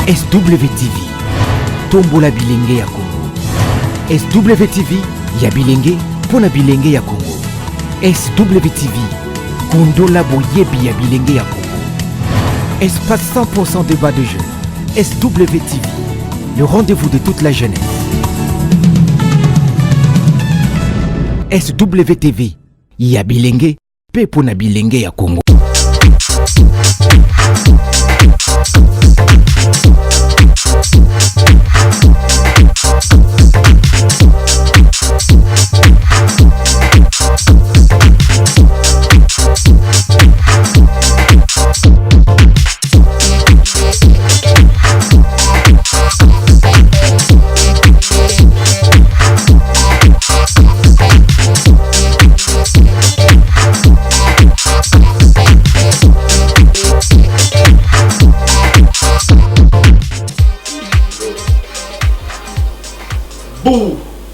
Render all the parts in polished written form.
SWTV tombola bilenge ya Congo. SWTV ya bilenge pona bilenge ya Congo. SWTV kondola boyebi ya bilenge ya Congo. Espace 100% débat de jeunes. SWTV, le rendez-vous de toute la jeunesse. SWTV ya bilenge pe pona bilenge ya Congo.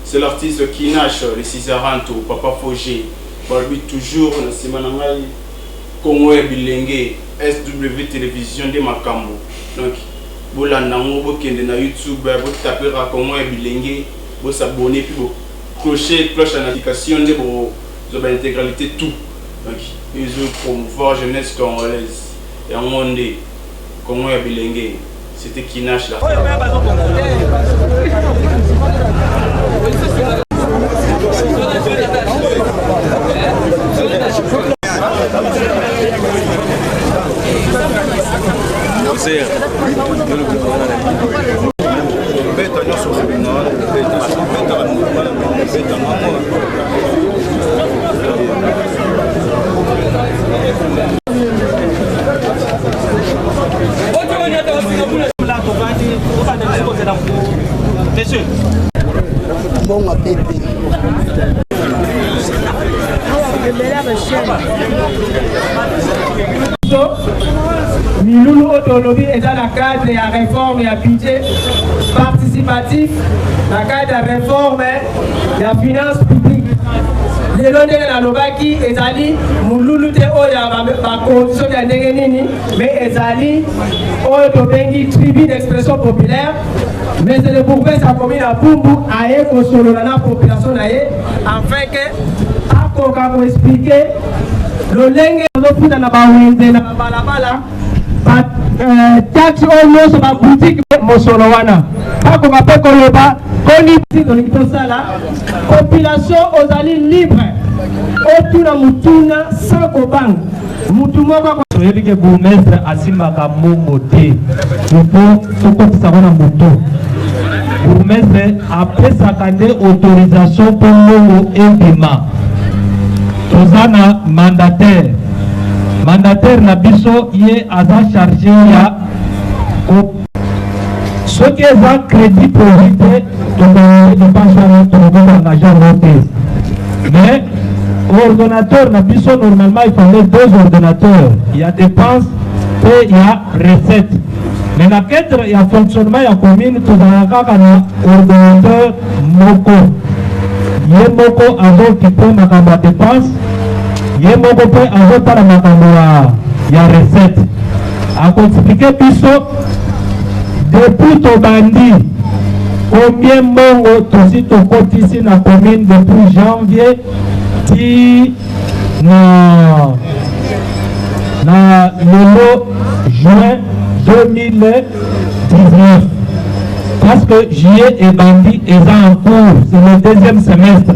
C'est l'artiste qui nache, le Cisaranto, Papa Fogé, Balbi toujours, na Simanangai, Congo et Bilenge, SW Télévision de Makambo. Donc, vous l'avez vu na YouTube, vous tapez Congo et Bilenge, vous s'abonnez, puis vous clochez, cloche à notification de vos intégralité tout. Donc, ils ont promouvoir la jeunesse congolaise. Et en monde, Congo et Bilenge, c'était qui nache là. Milulu Otolobi est dans la cadre de la réforme et la budget participatif, la cadre de la réforme et la finance publique. Les lois de la Lobaki et Zali, Moululu te oya ma condition de Nengenini, mais Ezali, Oyotobengi, tribu d'expression populaire, mais c'est le bourgmestre de la commune à Bumbu, Aye, Kosolo, la population Aye, afin que, à Kokako expliquer, le lengue de la Bawende, la Balabala, taxi au sur ma boutique Mosolowana. Pas qu'on appelle Koloba, qu'on y dans la population aux alliés libres. Otuna Mutuna sans Kobang. Mutumoko. Soyez que vous mettre Asimaka Momote. Nous pouvons savoir un bouton. Vous mettre après sa autorisation pour Momo et Bima. Tozana mandataire. Mandataire na biso yé aza chargé ya ce qui est un crédit profité de pas engager mais ordonnateur na biso normalement il fallait 2 ordinateurs, il y a dépenses et il y a recettes, mais na cadre il y a fonctionnement il y a commune tout ça na ordonnateur moko yé moko azo qui prend ma dépense. Yé moko pe azotala makambo ya recette akoexpliquer biso depuis tobandi combien mongo tosi tokotisi na commune depuis janvier ti na lelo juin 2019 parce que juillet et bandi est en cours, c'est le 2e semestre.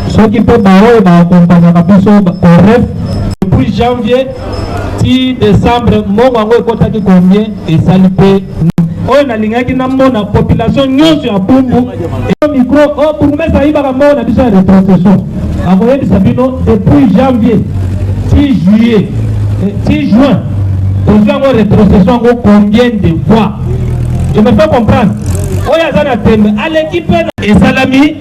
Ce qui peut accompagner depuis janvier, si décembre, mon est combien et ça lui paie. On a la population sur un pombo et micro pour mettre ça, il va avoir une rétrocession. Depuis janvier, 6 juillet, 6 juin, on a une rétrocession combien de fois. Je me fais comprendre. À l'équipe et Salami,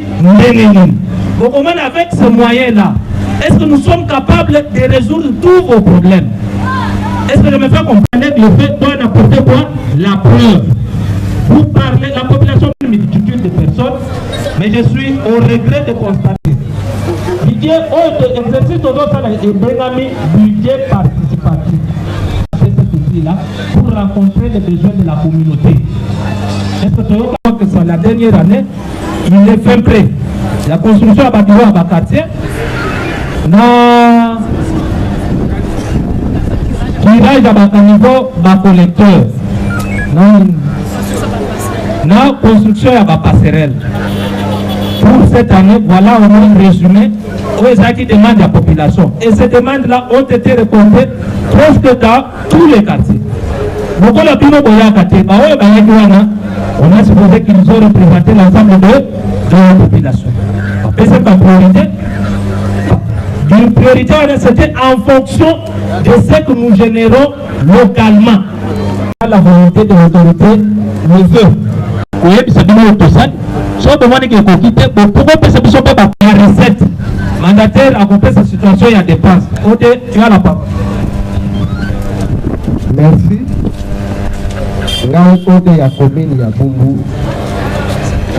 donc, avec ce moyen-là, est-ce que nous sommes capables de résoudre tous vos problèmes? Est-ce que je me fais comprendre que le fait doit apporter quoi? La preuve. Vous parlez, la population une multitude de personnes, mais je suis au regret de constater. Budget, exercice de budget participatif. là pour rencontrer les besoins de la communauté. Est-ce que tu vois que c'est la dernière année, il est fin prêt. La construction à bâtiment à quartier, na tirage à niveau bas collecteur, na construction à bas passerelle. Pour cette année, voilà un résumé qui demande à la population. Et ces demandes-là ont été récoltées presque dans tous les quartiers. Donc, on a supposé qu'ils ont représenté l'ensemble de la population. Et c'est ma priorité. Une priorité, c'était en fonction de ce que nous générons localement. La volonté de l'autorité le veut. Oui, c'est bien tout ça. Si on demande qu'il faut quitter, pourquoi on peut pas la recette mandataire a compris cette situation, il y a des dépenses. Ok, tu as la parole. Merci. Là, il y a commune, il y a Bumbu.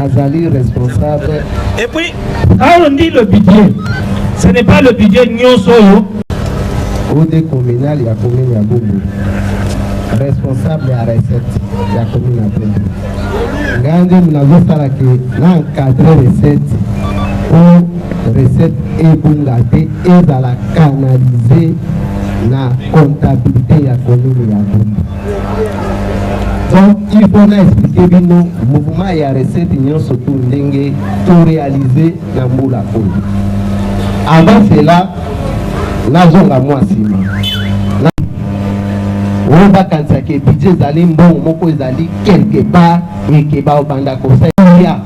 Azali responsable. Et puis, quand on dit le budget, ce n'est pas le budget Nyonsoyo. Au dé communal, il y a commune, il y a Bumbu. Responsable, il y a recette, il y a commune à Bumbu. Gandhi, nous avons fait l'encadré recette pour recette et bungate et dans la canaliser la comptabilité de la commune à Bumbu. Donc, il faut expliquer bien le mouvement et la recette surtout n'engue tout réaliser dans le moula. Avant cela, nous avons la moitié. On va quand ça que budget d'aller bon, moko d'aller quelque part et que ba banda conseil ya.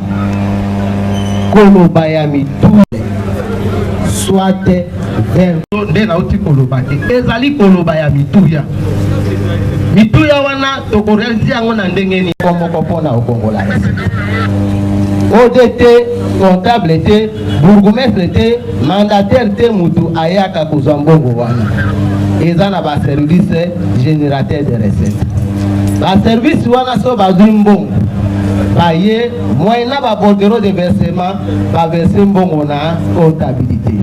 Kolobaya mi tout soit vers de la outil kolobaki. Ezali kolobaya mi tout ya. Mituya wana tokorealize yango na ndenge ni komoko pona okongola. ODT, comptable te, bourgmestre te, mandataire te mutu ayaka kozwa mbongo wana. Eza na ba service générateur de recettes. Ba service wana so bazwi mbongo. Baye moyena ba bordereau de versement, ba verser mbongo na comptabilité.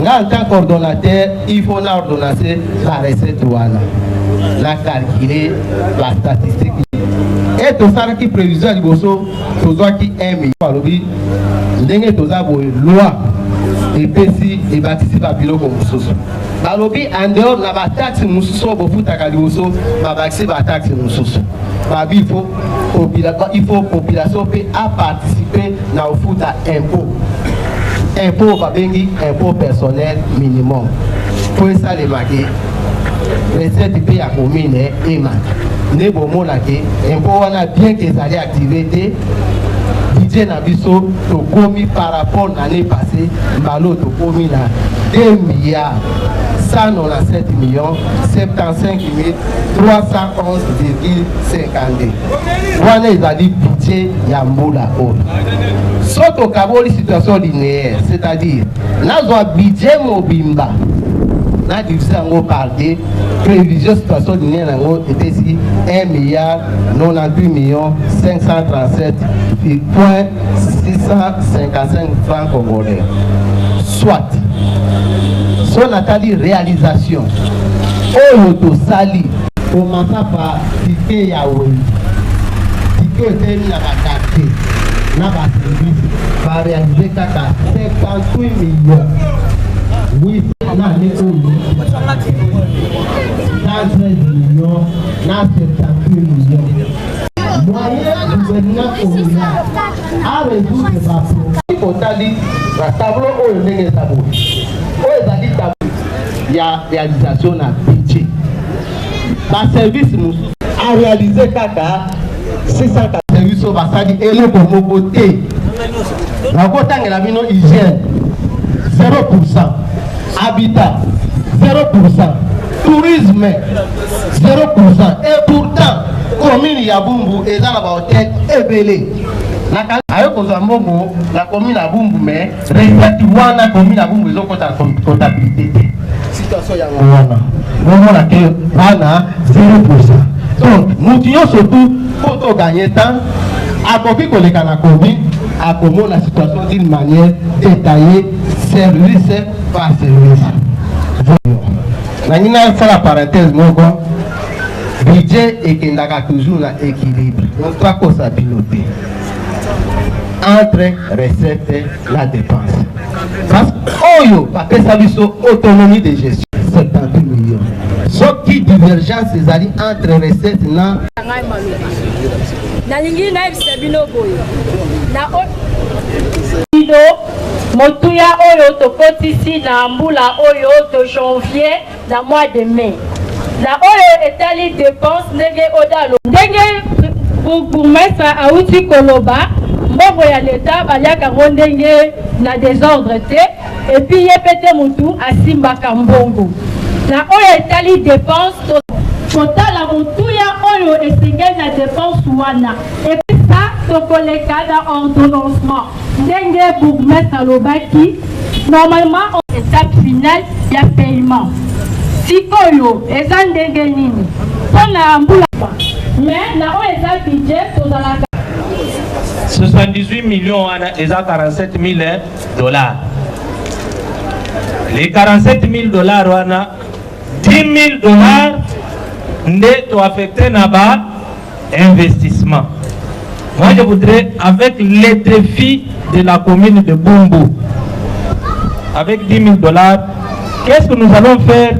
Nga en tant qu'ordonnateur, il faut na ordonnancer la recette wana. La calculer la statistique et tout ça qui prévision liboso tout ça qui aime palobi ndenge tout ça loi et pesi et bâtisse ba biloko mususu balobi en dehors na ba taxe mususu bo futa liboso ba taxe mususu ba il faut population peut à participer na futa impôt ba bengi impôt personnel minimum pour ça les marquer recette pays à commune et mat. Ne bomo la ke impôt wana bien que ça allait activer budget na biso to komi par rapport à l'année passée mbalo to komi na 2 milliards 197 millions 75 311,52. Wana ezali budget ya mbula o. Soto kaboli situation linéaire, c'est-à-dire nazo budget mobimba na divisé par des prévisions situation linéaire était ici 1 milliard 98 millions 537,655 francs congolais. Soit son atali réalisation au sali commence par ticket yaoui ticket était mis à la carte na ba service va réaliser 58 millions. Oui, on a les 13 millions, 78 millions. Moyen gouvernement communal a résoudre les problèmes. Il faut dire, la tableau où il y a tableau. Il y a réalisation à budget. Le service a réalisé 600 services au Bassadi et le côté. La côté de la mino hygiène 0%. Habitat 0%, tourisme 0%, et pourtant, commune Yabumbu est dans la hôtel Ebele. La commune Yabumbu, mais recette wana commune Yabumbu est en comptabilité. Situation Yabumbu, on a 0%. Donc, nous disons surtout, pour gagner temps, à copie qu'on est dans la commune, à comment la situation d'une manière détaillée, service par service. Nangina faire la parenthèse, mon gars. budget ekendaka toujours na équilibre. Donc twakosa piloter entre recette la dépense. Parce que oyo bapesa biso autonomie de gestion 70 millions. Soki divergence ezali entre recette na nalingi nayebisa bino boye na bino motuya oyo tokotisi na mbula oyo to janvier na mois de mai na oyo etali dépense ndenge odalo ndenge bourgmestre auti koloba mbongo ya leta baliaka ngo ndenge na désordre te epuis ye pete mutu asimbaka mbongo na oyo etali dépense totala motuya oyo esengeli na dépense wana epuis ça tokoleka na ordonnancement ndenge bourgmestre alobaki normalement étape finale ya paiement sikoyo eza ndenge nini mpona mbula mais na oyo eza budget tozalaka 78 millions et 47 000 dollars. Les 47 000 dollars, 10 000 dollars n'est affecté à bas investissement. Moi, je voudrais, avec les défis de la commune de Bumbu, avec 10 000 dollars, qu'est-ce que nous allons faire?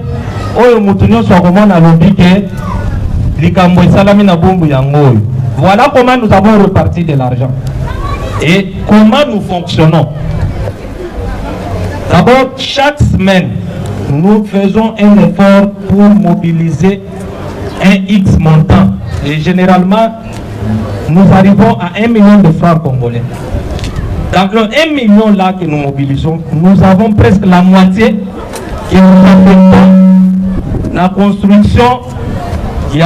Voilà comment nous avons reparti de l'argent et comment nous fonctionnons. D'abord, chaque semaine, nous faisons un effort pour mobiliser un X montant. Et généralement, nous arrivons à 1 million de francs congolais. Dans le 1 million là que nous mobilisons, nous avons presque la moitié que nous affectons la construction. Il y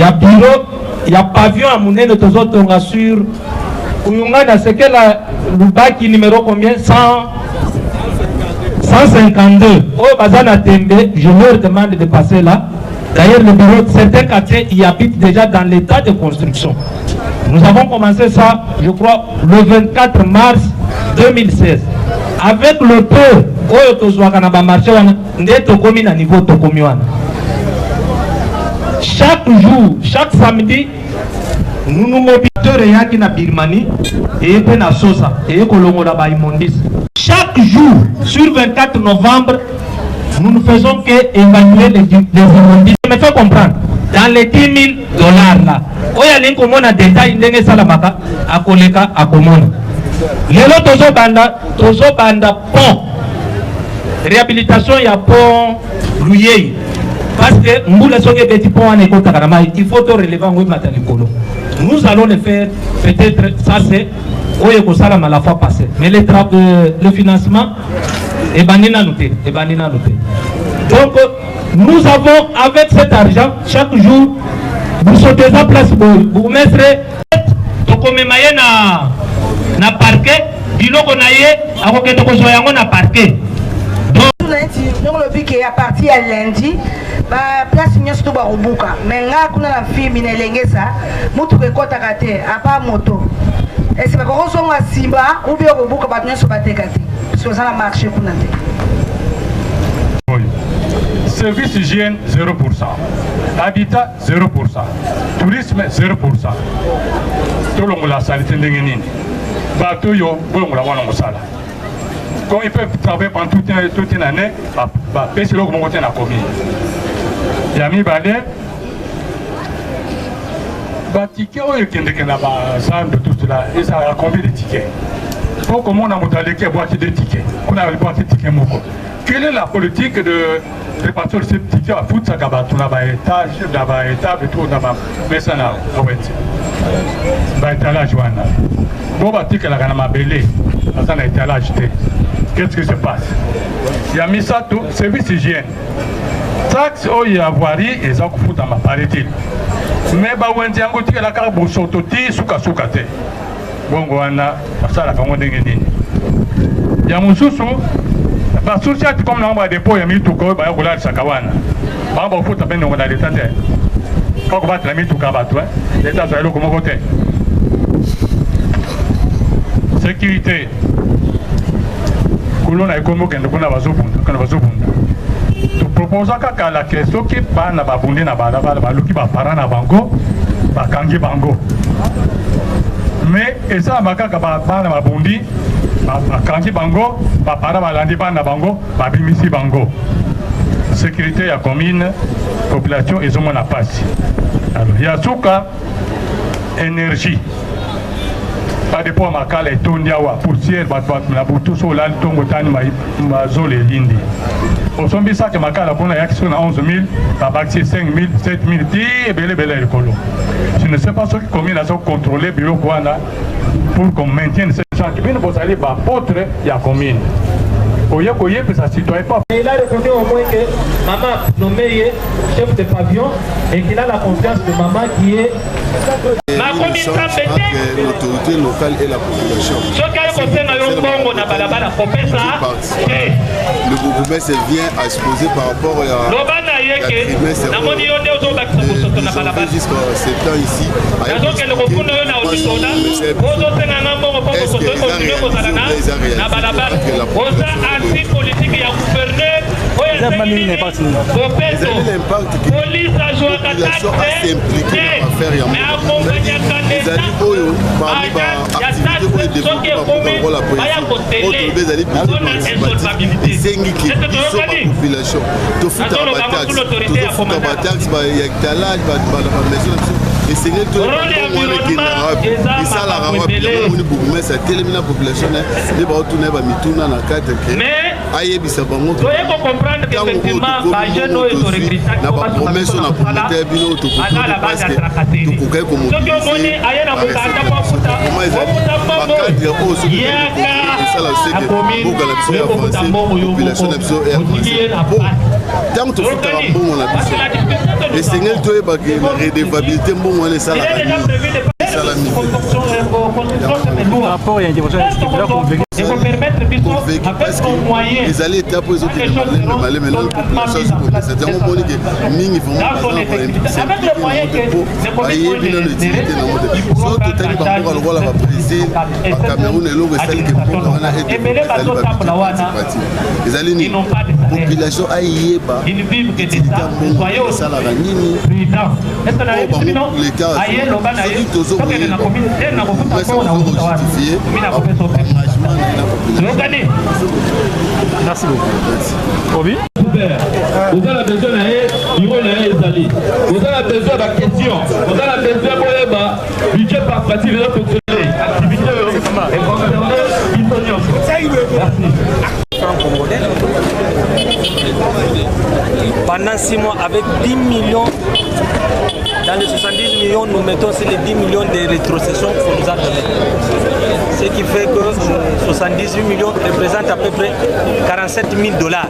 a bureau, il y a pavillon à Mouné de Tozoto, on assure. C'est que le bac numéro combien? 152. Oh, Bazana Tembe, je leur demande de passer là. D'ailleurs, le bureau de certains quartiers y habitent déjà dans l'état de construction. Nous avons commencé ça, je crois, le 24 mars 2016. Avec le peu, chaque jour, chaque samedi, nous nous mobilisons na Birmanie et na Sosa et Kolongola Baimondis. Chaque jour, sur 24 novembre, nous ne faisons qu'évaluer les immondices. Je me fais comprendre. Dans les 10 000 dollars là, il y a un détail, il y a un koleka à commune. Les autres banda pont. Réhabilitation, il y a pont Louye. Parce que il faut te relever en nous allons le faire, peut-être ça c'est à la fois passée. Mais le financement est banina noté. Donc nous avons avec cet argent chaque jour vous sautez en place vous mettrez na parquet biloko na ye akokende kozwa yango na parquet. Donc le but qui est parti à lundi, place nyonso to barubuka. Mais nga kuna na fille minelenge ça, mutu ke kota kate, a pas moto. Et c'est pas qu'on soit simba ou bien rubuka ba nyonso batekate. Parce ça na marché kuna te. Service hygiène 0%, habitat 0%, tourisme 0%. Tout le monde la santé ndenge nini. Bato yo bolongola wana mosala. Quand ils peuvent travailler pendant toute une année, c'est là que mon côté n'a commis. Il y a mis balai, ticket, qui est dans de tout cela, et ça a combien de tickets? Pour comment on a monté les boîtes de tickets, on a les boîtes de tickets. Quelle est la politique de répartition de ces tickets à foutre ça gaba, tout là-bas étage, là-bas étage, et tout là-bas, mais ça n'a pas été. Bah étalage wana. Bon bah ticket la gana belé, ça n'a été acheté. Qu'est-ce qui se passe? Il y a mis ça tout, service hygiène. Taxe au y a voirie et ça coûte à ma paraît-il. Mais bah on dit encore que la carte pour sortir souka te. Bon wana ça la comment d'engagner. Il y a mon sous-sous. Bah sous-chat comme l'ombre de dépôt il y a mis tout quoi bah on l'a sakawana. Bah on faut taper dans l'état. Quand on va te la mettre tout cas toi, l'état ça le comment côté. Sécurité. Kulona ikomo kende kuna bazobunda propose kaka la question qui bana babunde na balabala baluki bapara na bango bakangi bango mais eza makaka bana babundi bakangi bango bapara balandi bana bango babimisi bango sécurité ya commune population ezomona pasi alors ya suka énergie pas de poids makala etondi awa poussière bato na butu so olali ntongo tani mazolo elindi osombisaka makala mpona yaki soki na 11 000 babakisi 5 000 7 000 ti ebelebele ya likolo je ne sais pas soki commune azo contrôler biloko wana pour qu'on maintienne ce genre bino bozali bapotre ya commune oye koyebisa citoyen pas. Il a répondu au moins que maman nommé chef de pavillon et qu'il a la confiance de maman qui est l'autorité locale et la population. Le bourgmestre vient à exposer par rapport à la trimestre. Nous avons fait jusqu'à 7 ans ici. les allées étapes pour les autres malais mais la population c'est un moment que mingi vont population aïeba ils vivent que des merci beaucoup. Obi vous avez besoin vous avez besoin de question vous avez besoin de budget par partie de fonctionner activité pendant 6 mois avec 10 millions. Dans les 70 millions, nous mettons sur les 10 millions de rétrocessions qu'on nous a donné. Ce qui fait que 78 millions représentent à peu près 47 000 dollars.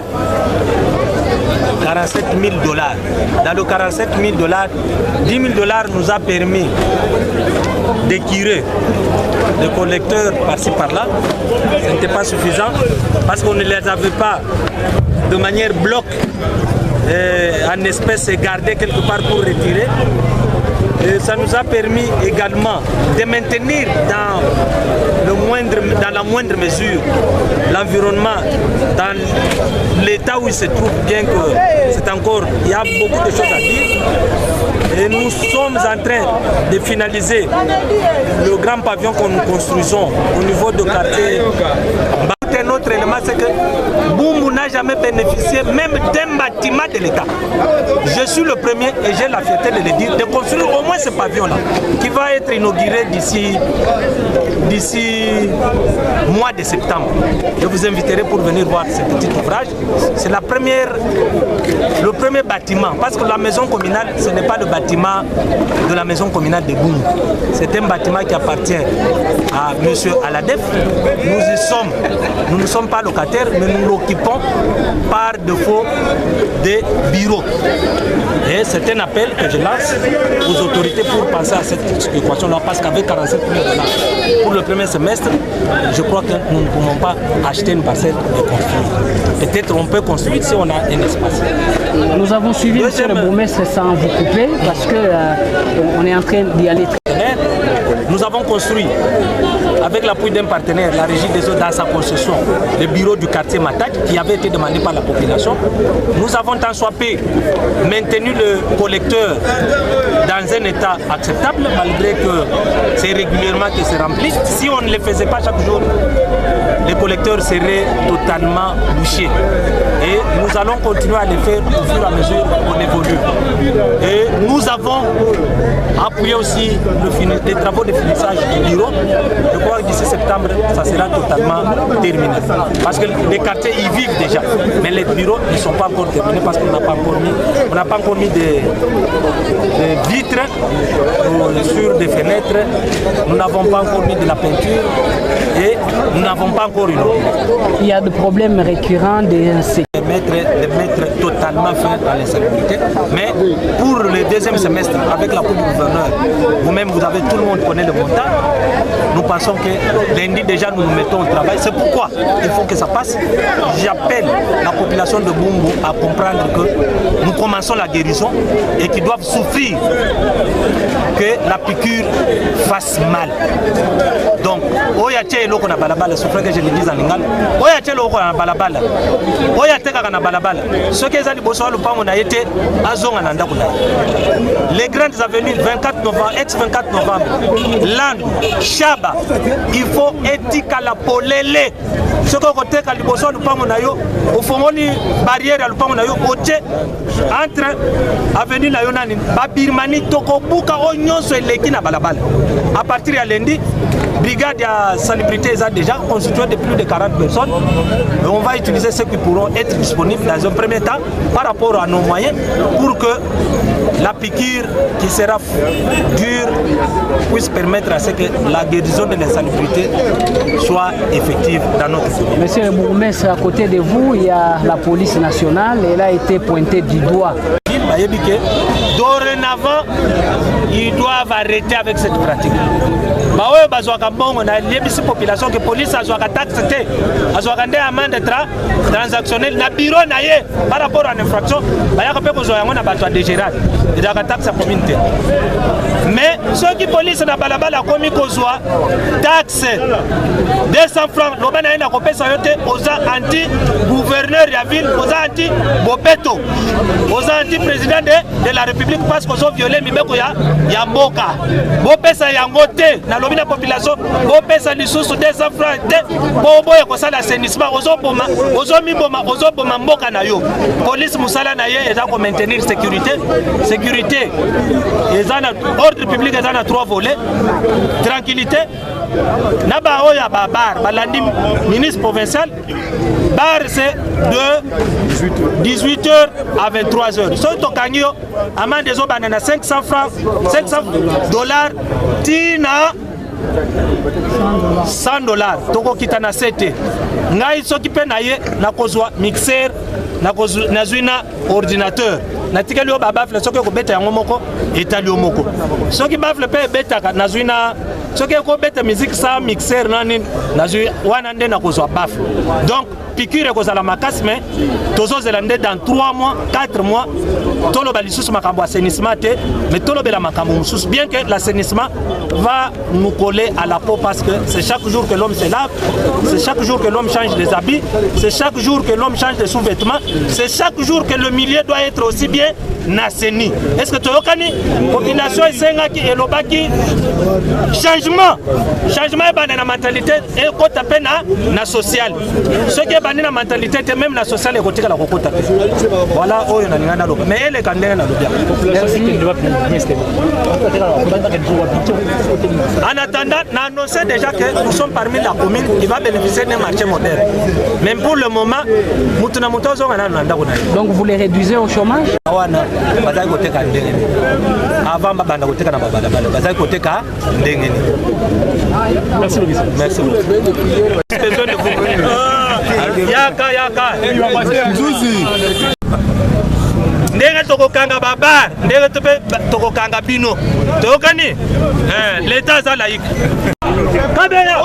47 000 dollars. Dans le 47 000 dollars, 10 000 dollars nous a permis d'équirer des collecteurs par-ci par-là. Ce n'était pas suffisant parce qu'on ne les avait pas de manière bloc en espèces gardées quelque part pour retirer. Et ça nous a permis également de maintenir dans la moindre mesure l'environnement dans l'état où il se trouve, bien que c'est encore, il y a beaucoup de choses à dire. Et nous sommes en train de finaliser le grand pavillon que nous construisons au niveau du quartier. Un autre élément, c'est que Boumou n'a jamais bénéficié même d'un bâtiment de l'État. Je suis le premier et j'ai la fierté de le dire, de construire au moins ce pavillon-là, qui va être inauguré d'ici mois de septembre. Je vous inviterai pour venir voir ce petit ouvrage. C'est le premier bâtiment, parce que la maison communale, ce n'est pas le bâtiment de la maison communale de Boumou. C'est un bâtiment qui appartient à M. Aladef. Nous y sommes. Nous ne sommes pas locataires, mais nous l'occupons par défaut des bureaux. Et c'est un appel que je lance aux autorités pour penser à cette équation-là, parce qu'avec 47 000 dollars pour le premier semestre, je crois que nous ne pouvons pas acheter une parcelle et construire. Peut-être on peut construire si on a un espace. Nous avons suivi M. le bourgmestre sans vous couper, parce qu'on est en train d'y aller très bien. nous avons construit, avec l'appui d'un partenaire, la Régie des eaux dans sa concession, le bureau du quartier Matad, qui avait été demandé par la population. Nous avons tant soit peu maintenu le collecteur dans un état acceptable, malgré que c'est régulièrement qu'il se remplit. Si on ne le faisait pas chaque jour, les collecteurs seraient totalement bouchés. Et nous allons continuer à le faire au fur et à mesure qu'on évolue. Et nous avons appuyé aussi les travaux de finissage du bureau. Je crois que d'ici septembre, ça sera totalement terminé. Parce que les quartiers y vivent déjà. Mais les bureaux ne sont pas encore terminés parce qu'on n'a pas encore mis des vitres sur des fenêtres. Nous n'avons pas encore mis de la peinture et nous n'avons pas encore une eau. Il y a des problèmes récurrents d'insécurité. De mettre totalement fin à l'insécurité. Mais pour le deuxième semestre, avec l'appui du gouverneur, vous-même, tout le monde connaît le montant. Nous pensons que lundi déjà nous nous mettons au travail. C'est pourquoi il faut que ça passe. J'appelle la population de Bumbu à comprendre que nous commençons la guérison et qu'ils doivent souffrir que la piqûre fasse mal. Donc, oyache eloko na balabala, souffre que je le dis en lingal. Oyache eloko na balabala. Oyache kaka na balabala. Ce que les bosso lupango na été azonga na ndako na. Les grandes avenues 24 novembre, ex-24 novembre, Land, Chaba, il faut étika la polele. Ce que côté ka liboso lupango na yo, au fongoli barrière à lupango na yo, oche entre avenue na yo nani, babirmani toko buka onyonso eleki na balabala. À partir de lundi, brigade à salubrité est déjà constituée de plus de 40 personnes. Et on va utiliser ceux qui pourront être disponibles dans un premier temps par rapport à nos moyens pour que la piqûre qui sera dure puisse permettre à ce que la guérison de l'insalubrité soit effective dans notre pays. Monsieur le bourgmestre, à côté de vous, il y a la police nationale. Elle a été pointée du doigt. Dorénavant, ils doivent arrêter avec cette pratique. On a une population que la police a une taxe, une amende transactionnelle, na bureau par rapport à l'infraction, il y a un de Gérard, il y a une taxe communauté. Mais ceux qui police na balabala commis qu'on soit taxe 200 francs, l'obéna a coupé sa yote aux anti-gouverneurs de la ville, aux anti-bopeto, aux anti-présidents de la République parce qu'ils ont violé Mibeko ya Mboka. Bopesa yangote, na lobby la population, bopesa lisusu 200 francs, boboye kosa l'assainissement, ozoboma Mboka na yo. Police musala na ye, ils ont maintenir sécurité. Sécurité, ordre public, ils ont 3 volets. Tranquillité. Naba oya babar, balandi ministre provincial, bar c'est de 18h à 23h. So to kanyo amende des banana 500 francs, 500 dollars, tina $100. Toko kitana sete. Ngai soki pe na ye na kozwa mixeur, na zwina ordinateur. Na tikeli o babafle soki ko beta yango moko etali o moko. Soki bafle pe beta na zwina soki ko beta musique sans mixeur nani na zwi wana nde na kozwa bafle. Donc piqûre ko la makasi mais tozo zelande dans 3 mois, 4 mois tolo balisusu makambo assainissement te mais tolo bela makambo mususu bien que l'assainissement va nous coller à la peau parce que c'est chaque jour que l'homme se lave, c'est chaque jour que l'homme change des habits, c'est chaque jour que l'homme change de sous-vêtements, c'est chaque jour que le milieu doit être aussi bien assaini. Est-ce que tu as population et lobaki changement est dans la mentalité et quand tu appelles na social. Ce qui est dans la mentalité c'est même la sociale et côté la kokota. Voilà oh na ngana lo. Mais elle est quand même en attendant, nous annonçons déjà que nous sommes parmi la commune qui va bénéficier d'un marché moderne. Même pour le moment, donc vous les réduisez au chômage? Avant, merci beaucoup. Merci beaucoup. Yaka. Ndenge tokokanga babar, ndenge tokokanga bino. Tokani? L'état est laïque. Kabeya.